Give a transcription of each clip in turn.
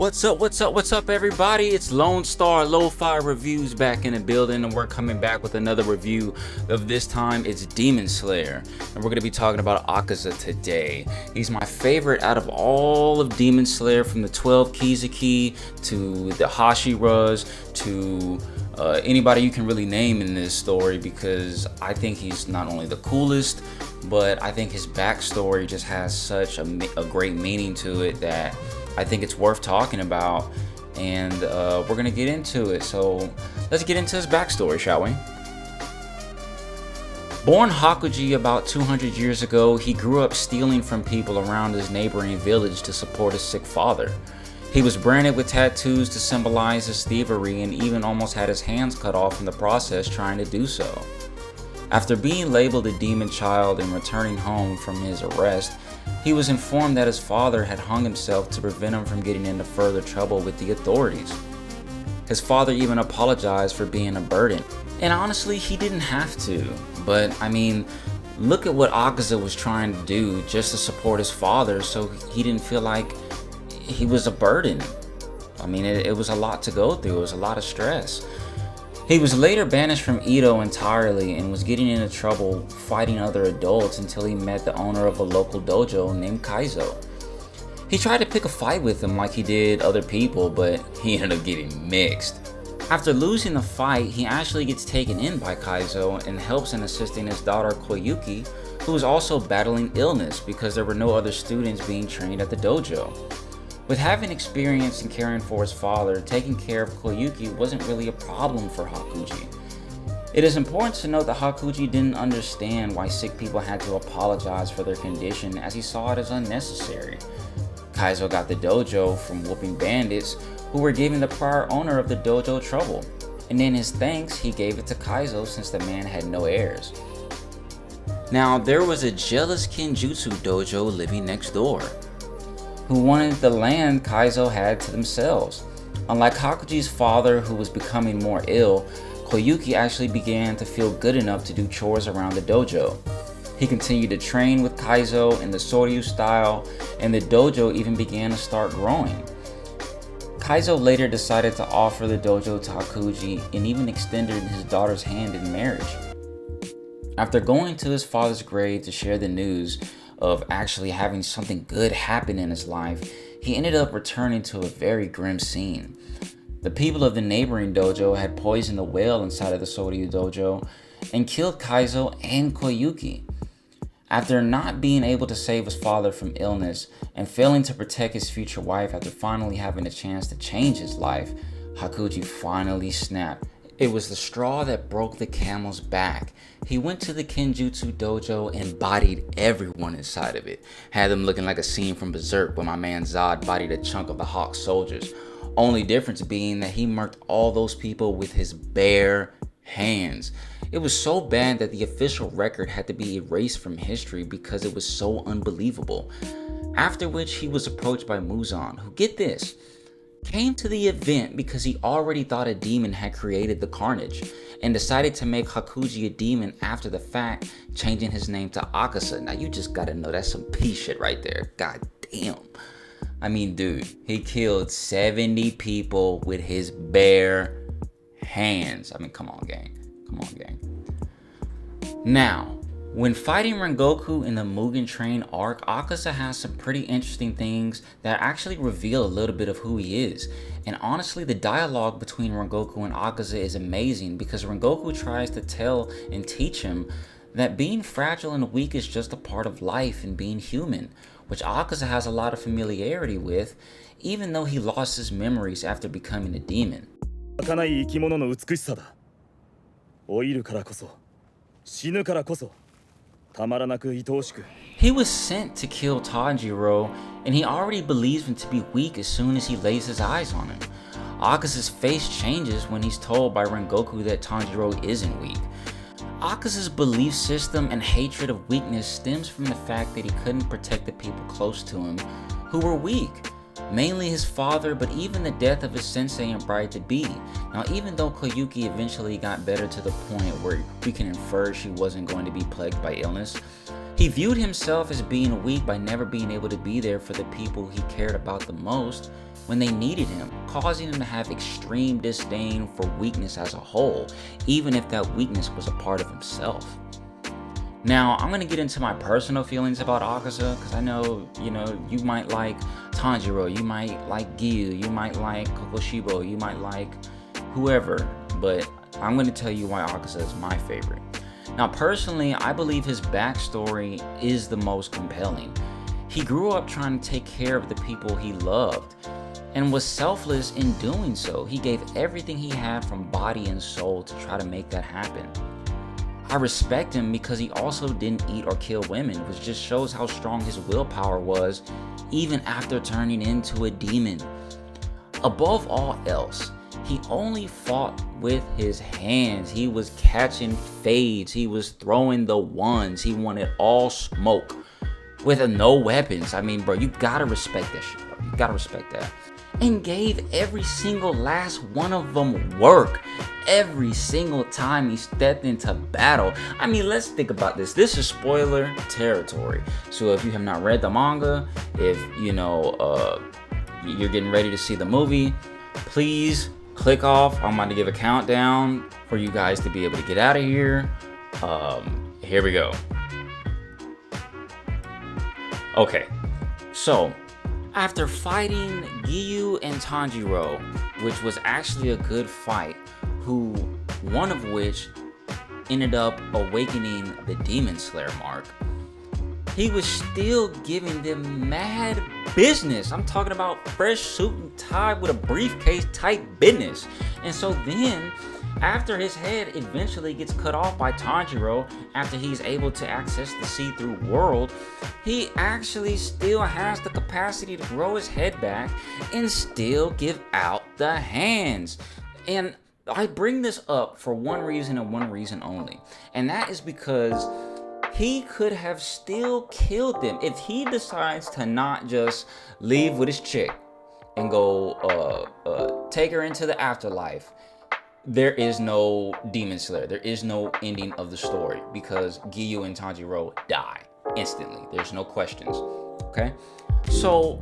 What's up, everybody? It's Lone Star Lo-Fi Reviews back in the building, and we're coming back with another review. Of this time, it's Demon Slayer, and we're going to be talking about Akaza today. He's my favorite out of all of Demon Slayer, from the 12 Kizuki to the Hashiras to anybody you can really name in this story, because I think he's not only the coolest, but I think his backstory just has such a great meaning to it that I think it's worth talking about, and we're gonna get into it. So let's get into his backstory, shall we? Born Hakuji about 200 years ago, he grew up stealing from people around his neighboring village to support his sick father. He was branded with tattoos to symbolize his thievery, and even almost had his hands cut off in the process trying to do so. After being labeled a demon child and returning home from his arrest, he was informed that his father had hung himself to prevent him from getting into further trouble with the authorities. His father even apologized for being a burden, and honestly, he didn't have to. But I mean, look at what Akaza was trying to do just to support his father, so he didn't feel like he was a burden. I mean, it was a lot to go through. It was a lot of stress. He was later banished from Edo entirely and was getting into trouble fighting other adults until he met the owner of a local dojo named Kaizo. He tried to pick a fight with him like he did other people, but he ended up getting mixed. After losing the fight, he actually gets taken in by Kaizo and helps in assisting his daughter Koyuki, who was also battling illness because there were no other students being trained at the dojo. With having experience in caring for his father, taking care of Koyuki wasn't really a problem for Hakuji. It is important to note that Hakuji didn't understand why sick people had to apologize for their condition, as he saw it as unnecessary. Kaizo got the dojo from whooping bandits who were giving the prior owner of the dojo trouble, and in his thanks he gave it to Kaizo since the man had no heirs. Now, there was a jealous Kenjutsu dojo living next door, who wanted the land Kaizo had to themselves. Unlike Hakuji's father, who was becoming more ill, Koyuki actually began to feel good enough to do chores around the dojo. He continued to train with Kaizo in the Soryu style, and the dojo even began to start growing. Kaizo later decided to offer the dojo to Hakuji and even extended his daughter's hand in marriage. After going to his father's grave to share the news of actually having something good happen in his life, he ended up returning to a very grim scene. The people of the neighboring dojo had poisoned the well inside of the Soryu dojo and killed Kaizo and Koyuki. After not being able to save his father from illness and failing to protect his future wife after finally having a chance to change his life, Hakuji finally snapped. It was the straw that broke the camel's back. He went to the Kenjutsu dojo and bodied everyone inside of it. Had them looking like a scene from Berserk when my man Zod bodied a chunk of the Hawk soldiers. Only difference being that he murked all those people with his bare hands. It was so bad that the official record had to be erased from history because it was so unbelievable. After which he was approached by Muzan, who, get this, came to the event because he already thought a demon had created the carnage and decided to make Hakuji a demon after the fact, changing his name to Akaza. Now you just gotta know that's some P shit right there. God damn. I mean, dude, he killed 70 people with his bare hands. I mean, come on, gang. Come on, gang. Now, when fighting Rengoku in the Mugen Train arc, Akaza has some pretty interesting things that actually reveal a little bit of who he is. And honestly, the dialogue between Rengoku and Akaza is amazing because Rengoku tries to tell and teach him that being fragile and weak is just a part of life and being human, which Akaza has a lot of familiarity with, even though he lost his memories after becoming a demon. He was sent to kill Tanjiro, and he already believes him to be weak as soon as he lays his eyes on him. Akaza's face changes when he's told by Rengoku that Tanjiro isn't weak. Akaza's belief system and hatred of weakness stems from the fact that he couldn't protect the people close to him who were weak. Mainly his father, but even the death of his sensei and bride-to-be. Now, even though Koyuki eventually got better to the point where we can infer she wasn't going to be plagued by illness, he viewed himself as being weak by never being able to be there for the people he cared about the most, when they needed him, causing him to have extreme disdain for weakness as a whole, even if that weakness was a part of himself. Now, I'm going to get into my personal feelings about Akaza, because I know, you might like Tanjiro, you might like Giyu, you might like Kokoshibo, you might like whoever, but I'm going to tell you why Akaza is my favorite. Now, personally, I believe his backstory is the most compelling. He grew up trying to take care of the people he loved, and was selfless in doing so. He gave everything he had from body and soul to try to make that happen. I respect him because he also didn't eat or kill women, which just shows how strong his willpower was, even after turning into a demon. Above all else, he only fought with his hands. He was catching fades, he was throwing the ones, he wanted all smoke with no weapons. I mean, bro, you gotta respect that shit, bro. You gotta respect that. And gave every single last one of them work every single time he stepped into battle. I mean, let's think about this. This is spoiler territory. So if you have not read the manga, if you're getting ready to see the movie, please click off. I'm about to give a countdown for you guys to be able to get out of here. Here we go. Okay, so after fighting Giyu and Tanjiro, which was actually a good fight, one of which ended up awakening the Demon Slayer mark, he was still giving them mad business. I'm talking about fresh suit and tie with a briefcase type business. And so then, after his head eventually gets cut off by Tanjiro, after he's able to access the see-through world, he actually still has the capacity to grow his head back and still give out the hands. And I bring this up for one reason and one reason only, and that is because he could have still killed them if he decides to not just leave with his chick and go take her into the afterlife. There is no Demon Slayer. There is no ending of the story because Giyu and Tanjiro die instantly. There's no questions. Okay? So,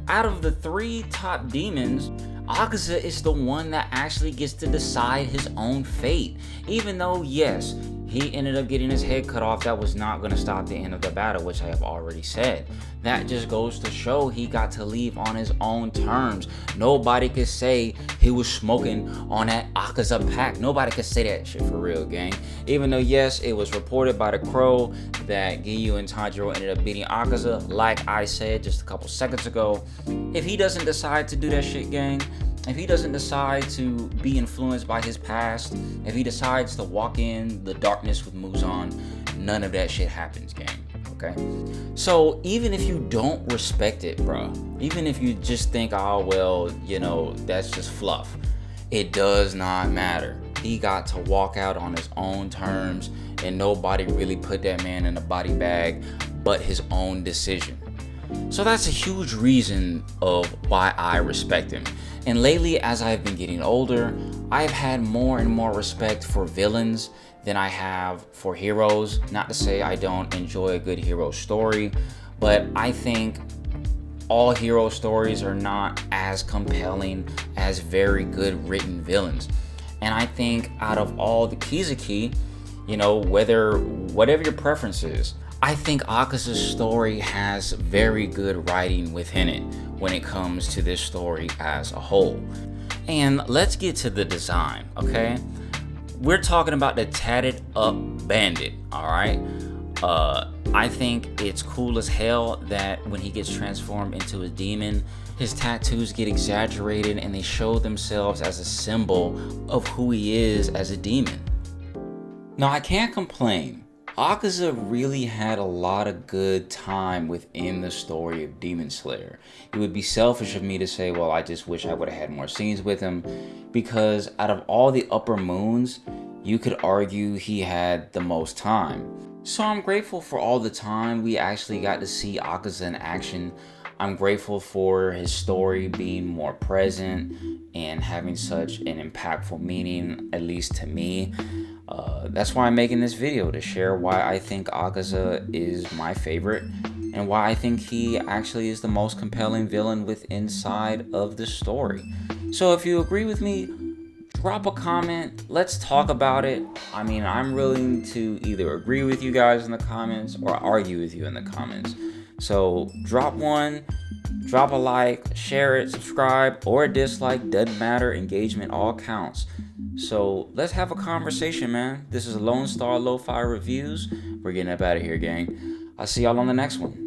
out of the 3 top demons, Akaza is the one that actually gets to decide his own fate. Even though, yes, he ended up getting his head cut off, that was not going to stop the end of the battle, which I have already said. That just goes to show he got to leave on his own terms. Nobody could say he was smoking on that Akaza pack. Nobody could say that shit for real, gang. Even though, yes, it was reported by the Crow that Giyu and Tanjiro ended up beating Akaza, like I said just a couple seconds ago. If he doesn't decide to do that shit, gang, if he doesn't decide to be influenced by his past, if he decides to walk in the darkness with Muzan, none of that shit happens, gang. Okay? So even if you don't respect it, bro, even if you just think, oh, well, that's just fluff, it does not matter. He got to walk out on his own terms, and nobody really put that man in a body bag but his own decision. So that's a huge reason of why I respect him. And lately, as I've been getting older, I've had more and more respect for villains than I have for heroes. Not to say I don't enjoy a good hero story, but I think all hero stories are not as compelling as very good written villains. And I think out of all the Kizuki, whatever your preference is, I think Akaza's story has very good writing within it when it comes to this story as a whole. And let's get to the design, okay? We're talking about the tatted up bandit, alright? I think it's cool as hell that when he gets transformed into a demon, his tattoos get exaggerated and they show themselves as a symbol of who he is as a demon. Now, I can't complain. Akaza really had a lot of good time within the story of Demon Slayer. It would be selfish of me to say, well, I just wish I would have had more scenes with him, because out of all the upper moons, you could argue he had the most time. So I'm grateful for all the time we actually got to see Akaza in action. I'm grateful for his story being more present and having such an impactful meaning, at least to me. That's why I'm making this video, to share why I think Akaza is my favorite and why I think he actually is the most compelling villain with inside of the story. So if you agree with me, drop a comment. Let's talk about it. I mean, I'm willing to either agree with you guys in the comments or argue with you in the comments. So drop one, drop a like, share it, subscribe, or a dislike. Doesn't matter. Engagement all counts. So let's have a conversation, man. This is Lone Star Lo-Fi Reviews. We're getting up out of here, gang. I'll see y'all on the next one.